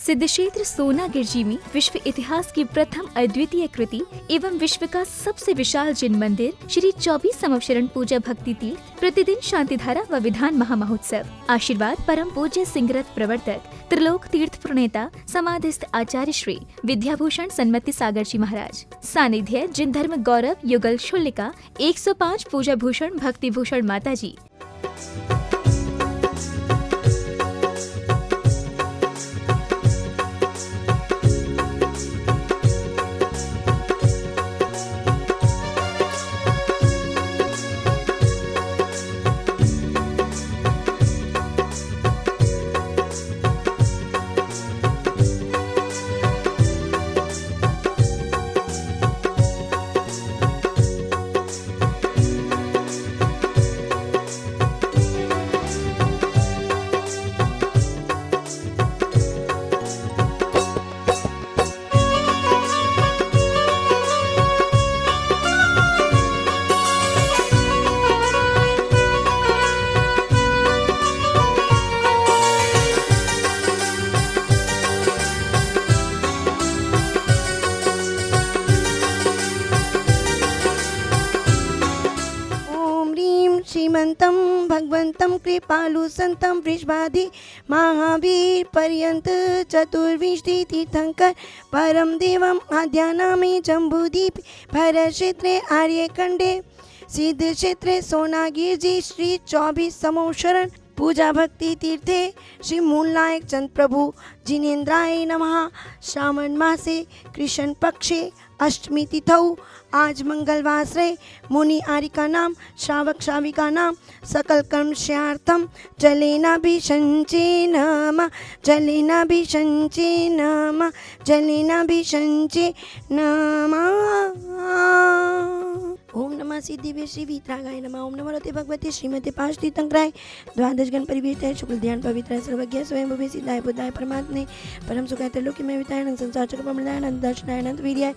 सिद्धक्षेत्र सोनागिर जी में विश्व इतिहास की प्रथम अद्वितीय कृति एवं विश्व का सबसे विशाल जिन मंदिर श्री 24 समवशरण पूजा भक्ति तीर्थ प्रतिदिन शांतिधारा व विधान महामहोत्सव। आशीर्वाद परम पूज्य सिंहरथ प्रवर्तक त्रिलोक तीर्थ प्रणेता समाधिस्थ आचार्य श्री विद्याभूषण सन्मति सागर जी महाराज। सानिध्य जिन धर्म गौरव युगल शुल्लिका 105 पूजा भूषण भक्ति भूषण माता जी। श्रीमन्तं भगवन्तं कृपालु संतं वृषभाधि महावीर पर्यंत चतुर्विंशति तीर्थंकर परम देवम आद्यानामे जम्बूदीप भरत क्षेत्रे आर्यखंडे सिद्ध क्षेत्रे सोनागिर जी श्री 24 समवशरण पूजा भक्ति तीर्थे श्री मूलनायक चंद प्रभु जिनेन्द्राय नमः। श्रावण मासे कृष्ण पक्षे अष्टमी तिथौ आज मंगलवासरे मुनि आरिका नाम श्रावक श्राविका नाम सकल कर्मस्यार्थम जलेनाभिषंचे नमः जलेनाभिषंचे नमः जलेनाभिषंचे नमः। ओम नमः सिद्धि श्री वीतरागाय नमः। ओम नमः रते भगवते श्रीमते पांच तीर्थंकराय द्वादश गण परिवीर शुक्ल ध्यान पवित्र सर्वज्ञ स्वयं भवे सिद्धाय बुद्धाय परमात्मे परम सुखाय त्रिलोकी में विताय अनंत संसार चक्र प्रमदाय अनंत दर्शनाय अनंत वीर्याय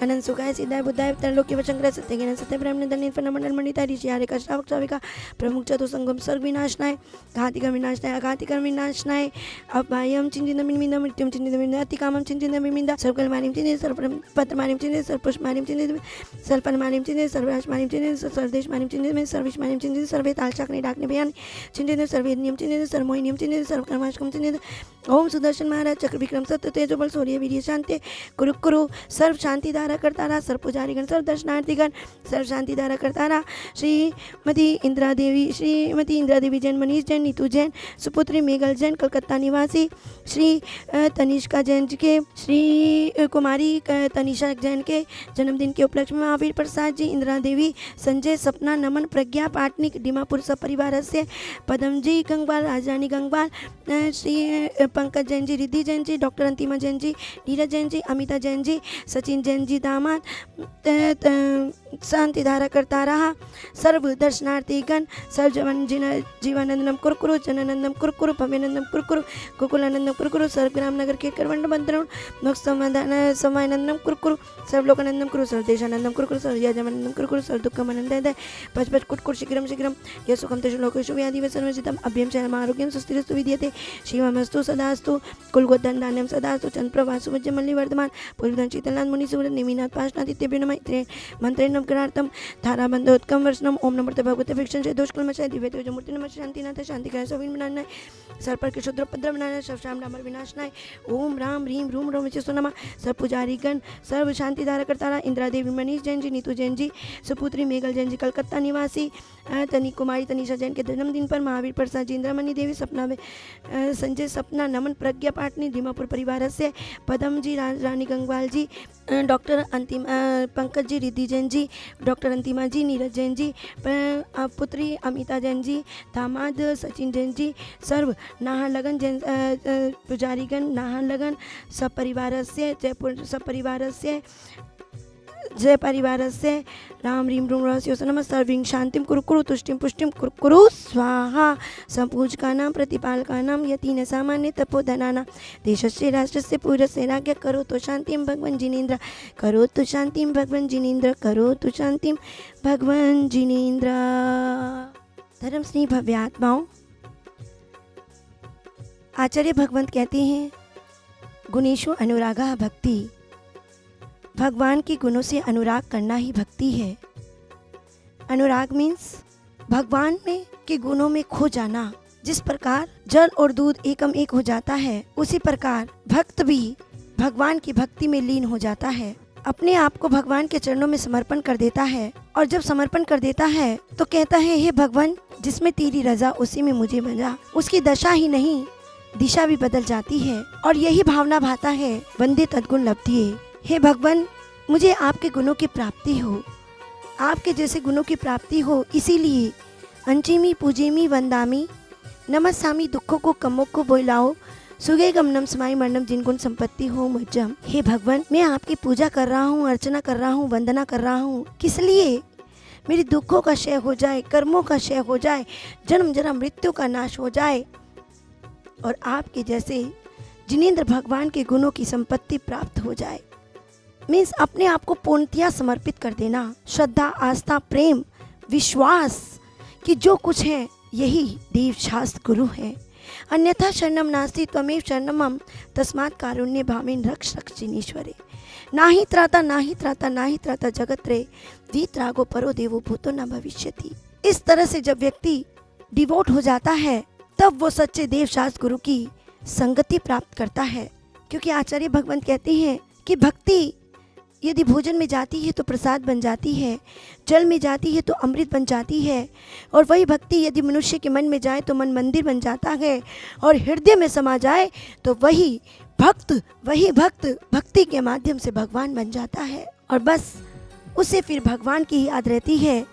अनंत सुखाय सिद्धाय बुद्धाय त्रिलोकी वचंकर सत्य ज्ञान सत्य ब्रह्म धन निर्फल मंडल मंडिता ऋषि आर्य श्रावक श्राविका प्रमुख चतुसंगम सर्ग विनाशनाय घातिका विनाशनाय अघातिका विनाशनाय अपायम चिंतित मिमिंदा मृत्युम चिंतित अतिकामम चिंतित मिमिंदा सर्वकल मानिम चिंतित सर्वपत्र मानिम चिंतित सर्वपुष्प मानिम चिंतित सर्वपन मानिम चिंतित सर्वराश मानिम चिंतित सर्वदेश मानिम चिंतित सर्विश मानिम चिंतित सर्वे तालचाकने डाकने बयान चिंतित सर्वे नियम चिंतित सर्वमोहि नियम चिंतित सर्वकर्माशकम चिंतित। ओम सुदर्शन महाराज चक्र विक्रम सत्य तेजो बल सूर्य वीर्य शांति कुरु कुरु सर्व शांति धारा करता रहा सर्व पुजारीगण सर्व दर्शनार्थीगण सर्व शांति धारा करता रहा। श्रीमती इंदिरा देवी जैन मनीष जैन नीतू जैन सुपुत्री मेघल जैन कलकत्ता निवासी श्री तनिष्का जैन जी के श्री कुमारी तनिषा जैन के जन्मदिन के उपलक्ष्य में महावीर प्रसाद जी इंदिरा देवी संजय सपना नमन प्रज्ञा पाटनिक डिमापुर सपरिवार से पदम जी गंगवाल राजरानी गंगवाल श्री पंकज जैन जी रिद्धि जैन जी डॉक्टर अंतिमा जैन जी नीरज जैन जी अमिता जैन जी सचिन जैन जी दामाद शांति धारा करता रहा। सर्व दर्शनार्थीगण सर्व जीवानंदनम कुरकुरु जननंदम कुरकुरु भव्यनंदम कुरकुरु गोकुलानंदम कुरकुरु सर्व ग्राम नगर के करवंड बंदरण मोक्ष समानंदम कुरकुरु सर्वलोकानंदम कुरु सर्वदेशानंदम कुरकुरु सर्वयाजमानंदम कुरकुरु सर्वदुःखमानंदय पच पच कुट शीघ्रम शीघ्रम यशुकम तेषु लोकेषु व्याधि सर्वजितम अभ्यम शयनम आरोग्यम सुस्थिरस्तु विद्यते शिवमस्तु सदास्तु कुलगोधन धान्यम सदास्तु चंद्रप्रभासु वज्रमल्लि वर्धमान पूर्वधन शीतलनाथ मुनि सुवर्ण निमिनाथ पाशनादित्यभ्यो नमः मंत्रेण नमकरार्थम धाराबंधोत्कम वर्षनम ओम नमो भगवते भिक्षण से दोषकलमशय दिव्य तेजमूर्ति नमः शांतिनाथ शांतिकाय सविन बनानाय सर्पर के शुद्र पद्र बनानाय सब श्याम डामर विनाशनाय ओम राम ह्रीम रूम रोम विचस्तु नमः। सर्व पुजारीगण सर्व शांति धारा करता रहा। इंदिरा देवी मनीष जैन जी नीतू जैन जी सुपुत्री मेघल जैन जी कलकत्ता निवासी तनी कुमारी तनिषा जैन के जन्मदिन पर महावीर प्रसाद जी इंद्रामणि देवी सपना संजय सपना नमन प्रज्ञा पाटनी दीमापुर परिवार से पदम जी रानी गंगवाल जी डॉक्टर पंकज जी रिद्धि जैन जी डॉक्टर अंतिमा जी नीरज जैन जी पुत्री अमिता जैन जी दामाद सचिन जैन जी सर्व नाहरलगन जैन पुजारीगण नाहरलगन सपरिवार से जयपुर सपरिवार से जय परिवार से राम रीम रूम रहस्यो नमः सर्विंग शांतिम कुरु तुष्टिम पुष्टिम कुरु स्वाहा संपूजकानां प्रतिपालकानां यतीन सामान्य तपोधनानां देशस्य राष्ट्रस्य पूर्वस्य राज्ञ करो तो शांतिम भगवान जिनेन्द्र करो तो शांतिम भगवान जिनेन्द्र करो तो शांतिम भगवान जिनेन्द्र। धर्म स्नेही भव्य आत्माओं, आचार्य भगवंत कहते हैं गुणेषु अनुरागा भक्ति। भगवान के गुणों से अनुराग करना ही भक्ति है। अनुराग मीन्स भगवान में के गुणों में खो जाना। जिस प्रकार जल और दूध एकम एक हो जाता है, उसी प्रकार भक्त भी भगवान की भक्ति में लीन हो जाता है। अपने आप को भगवान के चरणों में समर्पण कर देता है, और जब समर्पण कर देता है तो कहता है, हे भगवान, जिसमें तेरी रजा उसी में मुझे मजा। उसकी दशा ही नहीं, दिशा भी बदल जाती है, और यही भावना भाता है, वंदे तद्गुण लब्धिये। हे भगवान, मुझे आपके गुणों की प्राप्ति हो, आपके जैसे गुणों की प्राप्ति हो, इसीलिए अंचिमी पूजेमी वंदामी नमस्सामी दुखों को कमों को बोलाओ सुगे गमनम समाई मरणम जिन गुण संपत्ति हो मुझम। हे भगवान, मैं आपकी पूजा कर रहा हूँ, अर्चना कर रहा हूँ, वंदना कर रहा हूँ, किस लिए? मेरे दुखों का क्षय हो जाए, कर्मों का क्षय हो जाए, जन्म जन्म मृत्यु का नाश हो जाए, और आपके जैसे जिनेंद्र भगवान के गुणों की संपत्ति प्राप्त हो जाए। मीन्स अपने आप को पूर्णतया समर्पित कर देना। श्रद्धा, आस्था, प्रेम, विश्वास कि जो कुछ है यही देव शास्त्र गुरु है। अन्यथा शरणम नास्ति त्वमेव शरणम मम तस्मात् कारुण्य भावेन रक्ष रक्ष जिनेश्वरे। नाही त्राता नाही त्राता नाही त्राता जगत रे वीतरागो परो देवो भूतो न भविष्यति। इस तरह से जब व्यक्ति डिवोट हो जाता है, तब वो सच्चे देव शास्त्र गुरु की संगति प्राप्त करता है। क्योंकि आचार्य भगवंत कहते हैं कि भक्ति यदि भोजन में जाती है तो प्रसाद बन जाती है, जल में जाती है तो अमृत बन जाती है, और वही भक्ति यदि मनुष्य के मन में जाए तो मन मंदिर बन जाता है, और हृदय में समा जाए तो वही भक्त भक्ति के माध्यम से भगवान बन जाता है। और बस उसे फिर भगवान की ही याद रहती है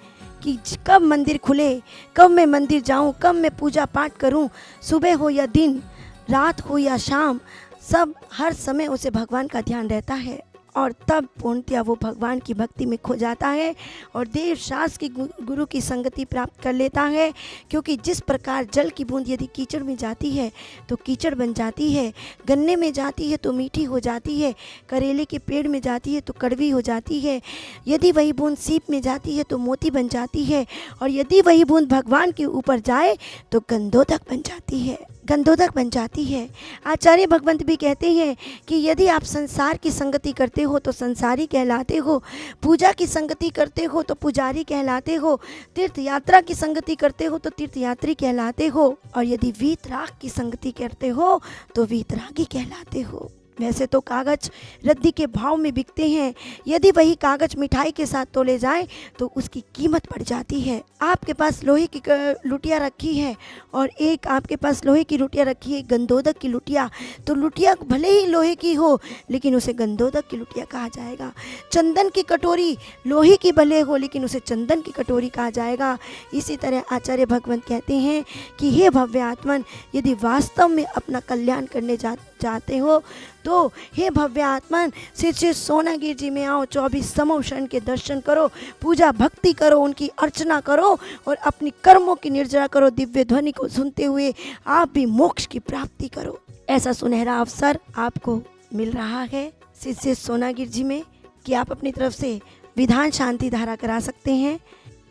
कि कब मंदिर खुले, कब मैं मंदिर जाऊं, कब मैं पूजा पाठ करूं, सुबह हो या दिन, रात हो या शाम, सब हर समय उसे भगवान का ध्यान रहता है। और तब पूर्णतया वो भगवान की भक्ति में खो जाता है और देव शास्त्र की गुरु की संगति प्राप्त कर लेता है। क्योंकि जिस प्रकार जल की बूंद यदि कीचड़ में जाती है तो कीचड़ बन जाती है, गन्ने में जाती है तो मीठी हो जाती है, करेले के पेड़ में जाती है तो कड़वी हो जाती है, यदि वही बूंद सीप में जाती है तो मोती बन जाती है, और यदि वही बूंद भगवान के ऊपर जाए तो गंधोदक बन जाती है। आचार्य भगवंत भी कहते हैं कि यदि आप संसार की संगति करते हो तो संसारी कहलाते हो, पूजा की संगति करते हो तो पुजारी कहलाते हो, तीर्थ यात्रा की संगति करते हो तो तीर्थयात्री कहलाते हो, और यदि वीतराग की संगति करते हो तो वीतरागी कहलाते हो। वैसे तो कागज रद्दी के भाव में बिकते हैं, यदि वही कागज मिठाई के साथ तोले जाए तो उसकी कीमत बढ़ जाती है। आपके पास लोहे की लुटिया रखी है और एक आपके पास लोहे की लुटिया रखी है, गंधोदक की लुटिया, तो लुटिया भले ही लोहे की हो लेकिन उसे गंधोदक की लुटिया कहा जाएगा। चंदन की कटोरी लोहे की भले हो लेकिन उसे चंदन की कटोरी कहा जाएगा। इसी तरह आचार्य भगवंत कहते हैं कि हे भव्य आत्मन, यदि वास्तव में अपना कल्याण करने चाहते हो तो हे भव्य आत्मन, श्री सोनागिर जी में आओ, 24 समोषण के दर्शन करो, पूजा भक्ति करो, उनकी अर्चना करो और अपनी कर्मों की निर्जरा करो। दिव्य ध्वनि को सुनते हुए आप भी मोक्ष की प्राप्ति करो। ऐसा सुनहरा अवसर आपको मिल रहा है श्री सोनागिर जी में कि आप अपनी तरफ से विधान शांति धारा करा सकते हैं।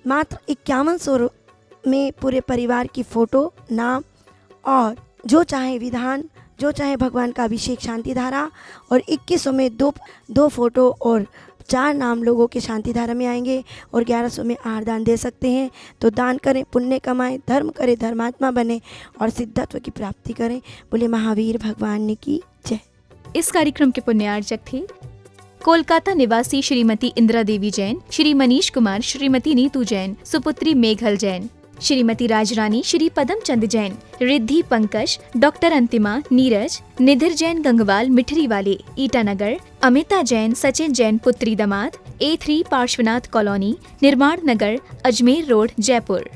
मात्र 5100 में पूरे परिवार की फोटो, नाम और जो चाहे विधान, जो चाहे भगवान का अभिषेक शांति धारा, और 2100 में दो फोटो और 4 नाम लोगों के शांति धारा में आएंगे, और 1100 में आहार दान दे सकते हैं। तो दान करें, पुण्य कमाएं, धर्म करें, धर्मात्मा बने और सिद्धत्व की प्राप्ति करें। बोले महावीर भगवान की जय। इस कार्यक्रम के पुण्यार्चक थे कोलकाता निवासी श्रीमती इंदिरा देवी जैन, श्री मनीष कुमार, श्रीमती नीतू जैन, सुपुत्री मेघल जैन, श्रीमती राजरानी, श्री पदम चंद जैन, रिद्धि पंकज, डॉक्टर अंतिमा, नीरज, निधिर जैन गंगवाल, मिठरी वाले, ईटानगर, अमिता जैन, सचिन जैन पुत्री दमाद, A3 पार्श्वनाथ कॉलोनी, निर्माण नगर, अजमेर रोड, जयपुर।